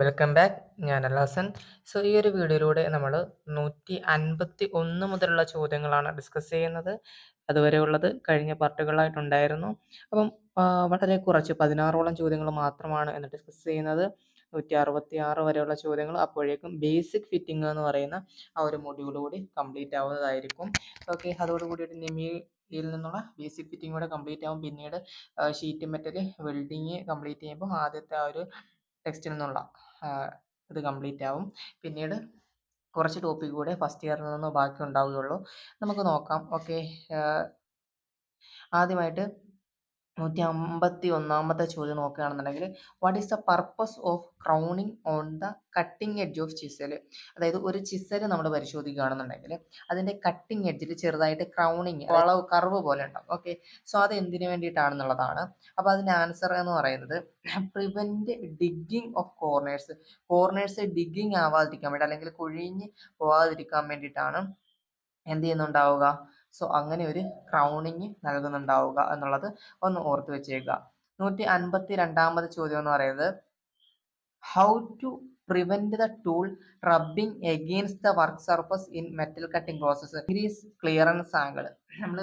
Welcome back. ഞാൻ Al Hosn. So ഈ ഒരു വീഡിയോയിലൂടെ നമ്മൾ 151 മുതലുള്ള ചോദ്യങ്ങളാണ് ഡിസ്കസ് ചെയ്യുന്നത്. അതുവരെയുള്ളത് കഴിഞ്ഞ പാർട്ടുകളായിട്ടുണ്ടായിരുന്നു. അപ്പം വളരെ കുറച്ച് 16ഓളം ചോദ്യങ്ങൾ മാത്രമാണ് ഇന്ന് ഡിസ്കസ് ചെയ്യുന്നത്. 166 വരെയുള്ള ചോദ്യങ്ങൾ അപ്പോഴേക്കും ബേസിക് ഫിറ്റിംഗ് എന്ന് പറയുന്ന ആ ഒരു മൊഡ്യൂൾ കൂടി കംപ്ലീറ്റ് ആവുന്നതായിരിക്കും. ഓക്കെ, അതോടുകൂടിയിട്ട് നിമിയിൽ നിന്നുള്ള ബേസിക് ഫിറ്റിംഗ് കൂടെ കംപ്ലീറ്റ് ആവും. പിന്നീട് ഷീറ്റ് മെറ്റൽ വെൽഡിങ് കംപ്ലീറ്റ് ചെയ്യുമ്പോൾ ആദ്യത്തെ ആ ഒരു ടെക്സ്റ്റിൽ നിന്നുള്ള ഇത് കംപ്ലീറ്റ് ആവും. പിന്നീട് കുറച്ച് ടോപ്പിക് കൂടെ ഫസ്റ്റ് ഇയറിൽ നിന്ന് ബാക്കി ഉണ്ടാവുകയുള്ളൂ. നമുക്ക് നോക്കാം. ഓക്കെ, ആദ്യമായിട്ട് 151 ചോദ്യം നോക്കുകയാണെന്നുണ്ടെങ്കിൽ, what is the purpose of crowning on the cutting edge of chisel? അതായത് ഒരു ചിസൽ നമ്മൾ പരിശോധിക്കുകയാണെന്നുണ്ടെങ്കിൽ അതിൻ്റെ കട്ടിംഗ് എഡ്ജിൽ ചെറുതായിട്ട് ക്രൗണിങ് വളവ് കർവ് പോലെ ഉണ്ടാവും. ഓക്കെ, സോ അത് എന്തിനു വേണ്ടിയിട്ടാണെന്നുള്ളതാണ്. അപ്പോൾ അതിൻ്റെ ആൻസർ എന്ന് പറയുന്നത് prevent digging of corners digging ആവാതിരിക്കാൻ വേണ്ടി, അല്ലെങ്കിൽ കുഴിഞ്ഞ് പോവാതിരിക്കാൻ വേണ്ടിയിട്ടാണ് എന്ത് ചെയ്യുന്നുണ്ടാവുക. സോ അങ്ങനെ ഒരു ക്രൗണിങ് നൽകുന്നുണ്ടാവുക എന്നുള്ളത് ഒന്ന് ഓർത്ത് വെച്ചേക്കുക. 152 ചോദ്യം എന്ന് പറയുന്നത്, how to prevent the tool rubbing against the work surface in metal cutting process. Increase clearance angle. നമ്മൾ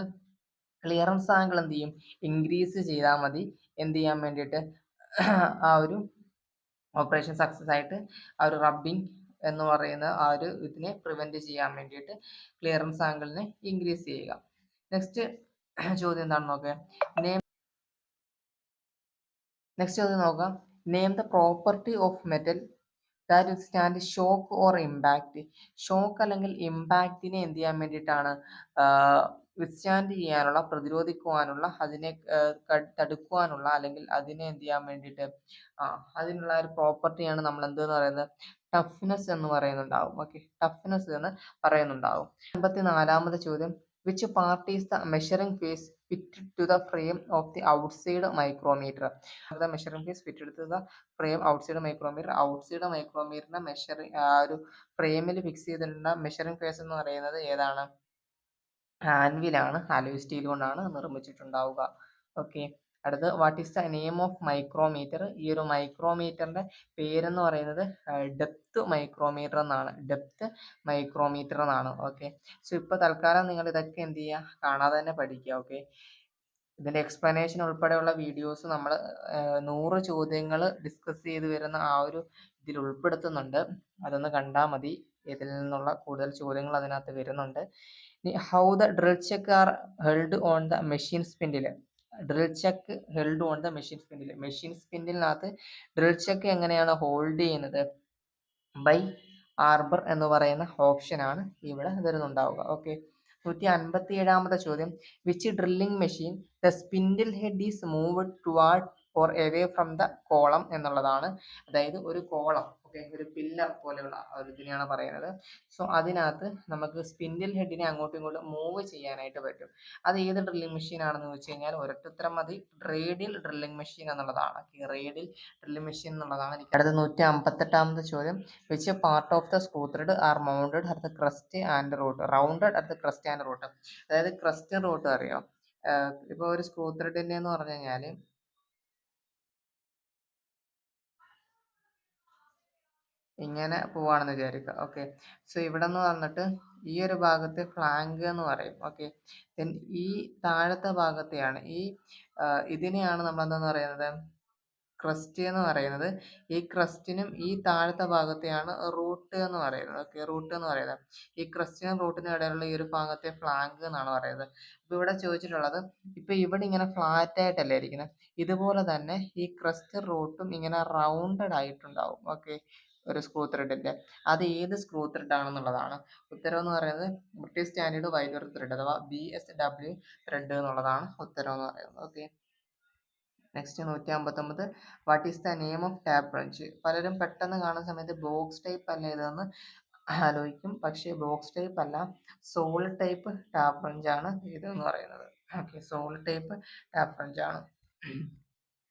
ക്ലിയറൻസ് ആംഗിൾ എന്ത് ചെയ്യും, ഇൻക്രീസ് ചെയ്താൽ മതി. എന്ത് ചെയ്യാൻ വേണ്ടിയിട്ട്, ആ ഒരു ഓപ്പറേഷൻ സക്സസ് ആയിട്ട് ആ ഒരു റബ്ബിംഗ് എന്ന് പറയുന്ന ആ ഒരു ഇതിനെ പ്രിവെന്റ് ചെയ്യാൻ വേണ്ടിയിട്ട് ക്ലിയറൻസ് ആംഗിളിനെ ഇൻക്രീസ് ചെയ്യുക. നെക്സ്റ്റ് ചോദ്യം എന്താണെന്ന് നോക്കാം. നെക്സ്റ്റ് ചോദ്യം നോക്കാം. Name the property of metal that withstand shock or impact. Shock അല്ലെങ്കിൽ ഇമ്പാക്റ്റിനെ എന്ത് ചെയ്യാൻ വേണ്ടിയിട്ടാണ്, വിത്ത്സ്റ്റാൻഡ് ചെയ്യാനുള്ള, പ്രതിരോധിക്കുവാനുള്ള, അതിനെ തടുക്കുവാനുള്ള, അല്ലെങ്കിൽ അതിനെ എന്ത് ചെയ്യാൻ വേണ്ടിയിട്ട് അതിനുള്ള ഒരു പ്രോപ്പർട്ടിയാണ് നമ്മൾ എന്തെന്ന് പറയുന്നത്, ടഫ്നെസ് എന്ന് പറയുന്നുണ്ടാവും. ഓക്കെ, ടഫ്നെസ് എന്ന് പറയുന്നുണ്ടാവും. 54 ചോദ്യം, which part is the measuring face fitted to the frame of the outside micrometer? The measuring face fitted to the frame outside micrometer. Outside മൈക്രോമീറ്ററിന്റെ മെഷറിംഗ് ആ ഒരു ഫ്രെയിമിൽ ഫിക്സ് ചെയ്തിട്ടുള്ള മെഷറിംഗ് ഫേസ് എന്ന് പറയുന്നത് ഏതാണ്? ആൻവിലാണ്. അലോയ് സ്റ്റീൽ കൊണ്ടാണ് നിർമ്മിച്ചിട്ടുണ്ടാവുക. ഓക്കെ, അടുത്ത് what is the name of micrometer? ഈ ഒരു മൈക്രോമീറ്ററിന്റെ പേരെന്ന് പറയുന്നത് ഡെപ്ത് മൈക്രോമീറ്റർ എന്നാണ്. ഡെപ്ത് മൈക്രോമീറ്റർ എന്നാണ്. ഓക്കെ, സോ ഇപ്പോൾ തൽക്കാലം നിങ്ങൾ ഇതൊക്കെ എന്ത് ചെയ്യുക, കാണാതെ തന്നെ പഠിക്കുക. ഓക്കെ, ഇതിന്റെ എക്സ്പ്ലനേഷൻ ഉൾപ്പെടെയുള്ള വീഡിയോസ് നമ്മൾ 100 ചോദ്യങ്ങൾ ഡിസ്കസ് ചെയ്ത് വരുന്ന ആ ഒരു ഇതിൽ ഉൾപ്പെടുത്തുന്നുണ്ട്. അതൊന്ന് കണ്ടാൽ മതി. ഇതിൽ നിന്നുള്ള കൂടുതൽ ചോദ്യങ്ങൾ അതിനകത്ത് വരുന്നുണ്ട്. How the drill chuck are held on the machine spindle. Drill chuck held on the machine spindle. Machine സ്പിൻഡിലിനകത്ത് ഡ്രിൽ ചെക്ക് എങ്ങനെയാണ് ഹോൾഡ് ചെയ്യുന്നത്? ബൈ ആർബർ എന്ന് പറയുന്ന ഓപ്ഷനാണ് ഇവിടെ വരുന്നുണ്ടാവുക. ഓക്കെ, 157 ചോദ്യം, which drilling machine the spindle head is moved toward or away from the column എന്നുള്ളതാണ്. അതായത് ഒരു കോളം, ഓക്കെ, ഒരു പില്ലർ പോലെയുള്ള ഒരു ഇതിനെയാണ് പറയുന്നത്. സോ അതിനകത്ത് നമുക്ക് സ്പിൻഡിൽ ഹെഡിനെ അങ്ങോട്ടും ഇങ്ങോട്ടും മൂവ് ചെയ്യാനായിട്ട് പറ്റും. അത് ഏത് ഡ്രില്ലിംഗ് മെഷീൻ ആണെന്ന് വെച്ച് കഴിഞ്ഞാൽ ഒരൊറ്റുത്തരം മതി, റേഡിയൽ ഡ്രില്ലിംഗ് മെഷീൻ എന്നുള്ളതാണ്. റേഡിയൽ ഡ്രില്ലിംഗ് മെഷീൻ എന്നുള്ളതാണ്. അടുത്ത 158 ചോദ്യം, which part of the screw thread are mounted at the crest and root? Rounded at the crest and root. അതായത് ക്രസ്റ്റ് റൂട്ട് അറിയോ? ഇപ്പോൾ ഒരു സ്ക്രൂ ത്രെഡിന്റെ എന്ന് പറഞ്ഞു കഴിഞ്ഞാൽ ഇങ്ങനെ പോവാണെന്ന് വിചാരിക്കുക. ഓക്കെ, സോ ഇവിടെ നിന്ന് വന്നിട്ട് ഈ ഒരു ഭാഗത്ത് ഫ്ലാങ്ക് എന്ന് പറയും. ഓക്കെ, ദെൻ ഈ താഴത്തെ ഭാഗത്തെയാണ് ഇതിനെയാണ് നമ്മൾ എന്താന്ന് പറയുന്നത്, ക്രസ്റ്റ് എന്ന് പറയുന്നത്. ഈ ക്രസ്റ്റിനും ഈ താഴത്തെ ഭാഗത്തെയാണ് റൂട്ട് എന്ന് പറയുന്നത്. ഓക്കെ, റൂട്ട് എന്ന് പറയുന്നത്. ഈ ക്രസ്റ്റിനും റൂട്ടിനും ഇടയിലുള്ള ഈ ഒരു ഭാഗത്തെ ഫ്ലാങ്ക് എന്നാണ് പറയുന്നത്. ഇപ്പൊ ഇവിടെ ചോദിച്ചിട്ടുള്ളത്, ഇപ്പൊ ഇവിടെ ഇങ്ങനെ ഫ്ലാറ്റ് ആയിട്ടല്ലേ ഇരിക്കുന്നത്, ഇതുപോലെ തന്നെ ഈ ക്രസ്റ്റ് റൂട്ടും ഇങ്ങനെ റൗണ്ടഡ് ആയിട്ടുണ്ടാവും. ഓക്കെ, ഒരു സ്ക്രൂ ത്രെഡിന്റെ. അത് ഏത് സ്ക്രൂ ത്രെഡ് ആണെന്നുള്ളതാണ് ഉത്തരം എന്ന് പറയുന്നത്. ബ്രിട്ടീഷ് സ്റ്റാൻഡേർഡ് വൈദ്യുത ത്രെഡ് അഥവാ BSW ത്രെഡ് എന്നുള്ളതാണ് ഉത്തരം എന്ന് പറയുന്നത്. Okay, next 159, what is the name of tap wrench? പലരും പെട്ടെന്ന് കാണുന്ന സമയത്ത് ബോക്സ് ടൈപ്പ് അല്ല ഇതെന്ന് ആലോചിക്കും, പക്ഷേ ബോക്സ് ടൈപ്പ് അല്ല, സോൾ ടൈപ്പ് ടാപ്പ് റഞ്ച് ആണ് ഇതെന്ന് പറയുന്നത്. Okay, sole type tap wrench ആണ്.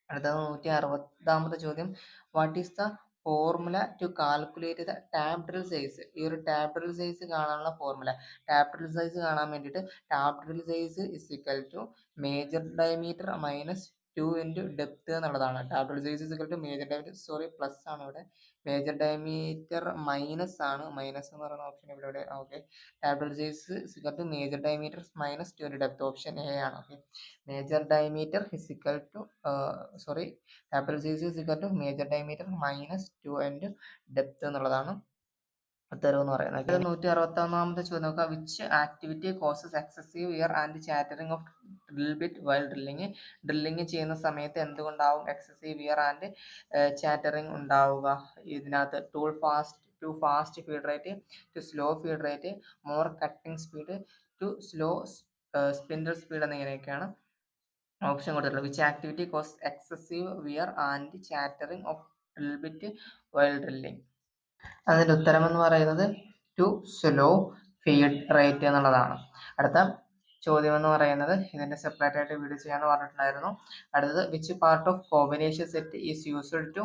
അടുത്തത് 160 ചോദ്യം, what is the formula to calculate the tap drill size? ഈ ഒരു ടാപ്പ് ഡ്രിൽ സൈസ് കാണാനുള്ള ഫോർമുല, ടാപ്പ് ഡ്രിൽ സൈസ് കാണാൻ വേണ്ടിയിട്ട് tap drill size is equal to major diameter minus 2 into depth എന്നുള്ളതാണ്. Tablet size is equal to major diameter, sorry plus ആണ് ഇവിടെ, major diameter minus ആണ്, minus എന്ന് പറയുന്ന option ഇവിടെ okay. Tablet size is equal to major diameter minus 2 into depth, option A ആണ്. Okay, major diameter is equal to sorry tablet size is equal to major diameter minus 2 into depth എന്നുള്ളതാണ് ഉത്തരവ് എന്ന് പറയുന്നത്. 161ാമത്തെ ചോദ്യം നോക്കുക. Which activity causes excessive wear and chattering of drill bit while drilling? Drilling ചെയ്യുന്ന സമയത്ത് എന്തുകൊണ്ടാവും എക്സസീവ് വിയർ ആൻഡ് ചാറ്ററിംഗ് ഉണ്ടാവുക? ഇതിനകത്ത് to fast feed rate, too slow feed rate, more cutting speed, too slow spindle speed എന്നിങ്ങനെയൊക്കെയാണ് option കൊടുത്തിട്ടുള്ളത്. Which activity cause excessive wear and chattering of drill bit while drilling? അതിന്റെ ഉത്തരം എന്ന് പറയുന്നത് to slow feed rate എന്നുള്ളതാണ്. അടുത്ത ചോദ്യം എന്ന് പറയുന്നത് ഇതിന്റെ സെപ്പറേറ്റ് ആയിട്ട് വീഡിയോ ചെയ്യാന്ന് പറഞ്ഞിട്ടുണ്ടായിരുന്നു. അടുത്തത് which part of combination set is used to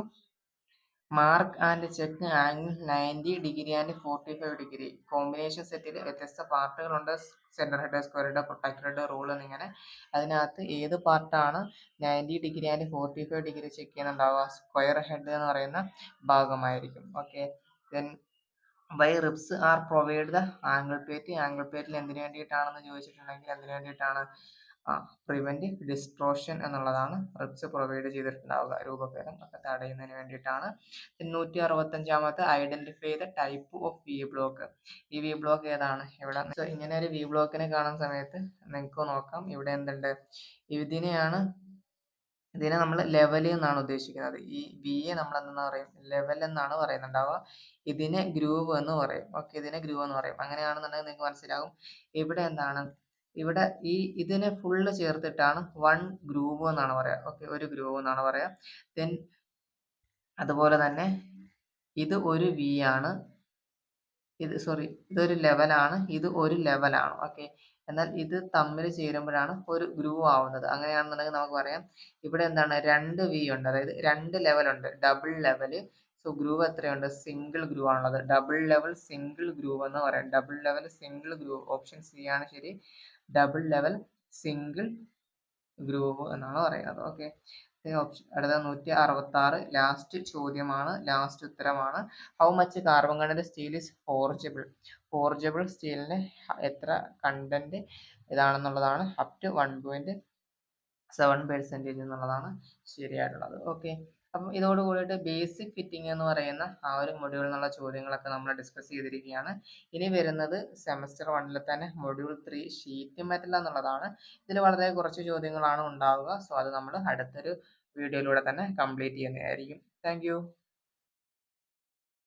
mark and check angle 90 degree and 45 degree? Combination സെറ്റിൽ വ്യത്യസ്ത പാർട്ടുകളുണ്ട്, centre head, square head, protector head, rule എന്നിങ്ങനെ. അതിനകത്ത് ഏത് പാർട്ടാണ് 90 ഡിഗ്രി ആൻഡ് 45 ഡിഗ്രി ചെക്ക് ചെയ്യുന്നുണ്ടാവുക? സ്ക്വയർ ഹെഡ് എന്ന് പറയുന്ന ഭാഗമായിരിക്കും. Okay, then why ribs are provide the angle plate? Angle പ്ലേറ്റിൽ എന്തിനു വേണ്ടിയിട്ടാണെന്ന് ചോദിച്ചിട്ടുണ്ടെങ്കിൽ എന്തിനു വേണ്ടിയിട്ടാണ്? പ്രിവെന്റ് ഡിസ്ട്രോഷൻ എന്നുള്ളതാണ് റിബ്സ് പ്രൊവൈഡ് ചെയ്തിട്ടുണ്ടാവുക, രൂപഭേദം ഒക്കെ തടയുന്നതിന് വേണ്ടിയിട്ടാണ്. 165ാമത്തെ identify the type of V block. ഈ വി ബ്ലോക്ക് ഏതാണ്? ഇവിടെ ഇങ്ങനെ ഒരു വി ബ്ലോക്കിനെ കാണുന്ന സമയത്ത് നിങ്ങൾക്ക് നോക്കാം, ഇവിടെ എന്തുണ്ട്? ഇതിനെ നമ്മൾ ലെവൽ എന്നാണ് ഉദ്ദേശിക്കുന്നത്. ഈ വിയെ നമ്മൾ എന്താ പറയും? ലെവൽ എന്നാണ് പറയുന്നുണ്ടാവുക. ഇതിനെ ഗ്രൂവ് എന്ന് പറയും. ഓക്കെ, ഇതിനെ ഗ്രൂവ് എന്ന് പറയും. അങ്ങനെയാണെന്നുണ്ടെങ്കിൽ നിങ്ങൾക്ക് മനസ്സിലാകും ഇവിടെ എന്താണ്, ഇവിടെ ഇതിനെ ഫുള്ള് ചേർത്തിട്ടാണ് വൺ ഗ്രൂവ് എന്നാണ് പറയാ. ഓക്കെ, ഒരു ഗ്രൂവ് എന്നാണ് പറയാ. ദെൻ അതുപോലെ തന്നെ ഇത് ഒരു വി ആണ്, ഇതൊരു ലെവലാണ്, ഇത് ഒരു ലെവലാണ്. ഓക്കെ, എന്നാൽ ഇത് തമ്മിൽ ചേരുമ്പോഴാണ് ഒരു ഗ്രൂവ് ആവുന്നത്. അങ്ങനെയാണെന്നുണ്ടെങ്കിൽ നമുക്ക് പറയാം ഇവിടെ എന്താണ്, രണ്ട് വി ഉണ്ട്, അതായത് രണ്ട് ലെവൽ ഉണ്ട്, ഡബിൾ ലെവല്. സോ ഗ്രൂവ് എത്രയുണ്ട്? സിംഗിൾ ഗ്രൂവ് ആണുള്ളത്. ഡബിൾ ലെവൽ സിംഗിൾ ഗ്രൂവ് എന്ന് പറയാം. Double level single groove, option C ആണ് ശരി. ഡബിൾ ലെവൽ സിംഗിൾ ഗ്രൂവ് എന്നാണ് പറയുന്നത്. ഓക്കെ, അടുത്ത 166 ലാസ്റ്റ് ചോദ്യമാണ്, ലാസ്റ്റ് ഉത്തരമാണ്. How much carbon content steel is forgeable? Forgeable സ്റ്റീലിന് എത്ര കണ്ടന്റ് ഇതാണെന്നുള്ളതാണ്. അപ് ടു 1.7% എന്നുള്ളതാണ് ശരിയായിട്ടുള്ളത്. ഓക്കെ, അപ്പം ഇതോട് കൂടിയിട്ട് ബേസിക് ഫിറ്റിംഗ് എന്ന് പറയുന്ന ആ ഒരു മൊഡ്യൂളിൽ നിന്നുള്ള ചോദ്യങ്ങളൊക്കെ നമ്മൾ ഡിസ്കസ് ചെയ്തിരിക്കുകയാണ്. ഇനി വരുന്നത് സെമസ്റ്റർ 1 തന്നെ മൊഡ്യൂൾ 3 ഷീറ്റ് മെറ്റൽ എന്നുള്ളതാണ്. ഇതിൽ വളരെ കുറച്ച് ചോദ്യങ്ങളാണ് ഉണ്ടാവുക. സോ അത് നമ്മൾ അടുത്തൊരു വീഡിയോയിലൂടെ തന്നെ കംപ്ലീറ്റ് ചെയ്യുന്നതായിരിക്കും. Thank you.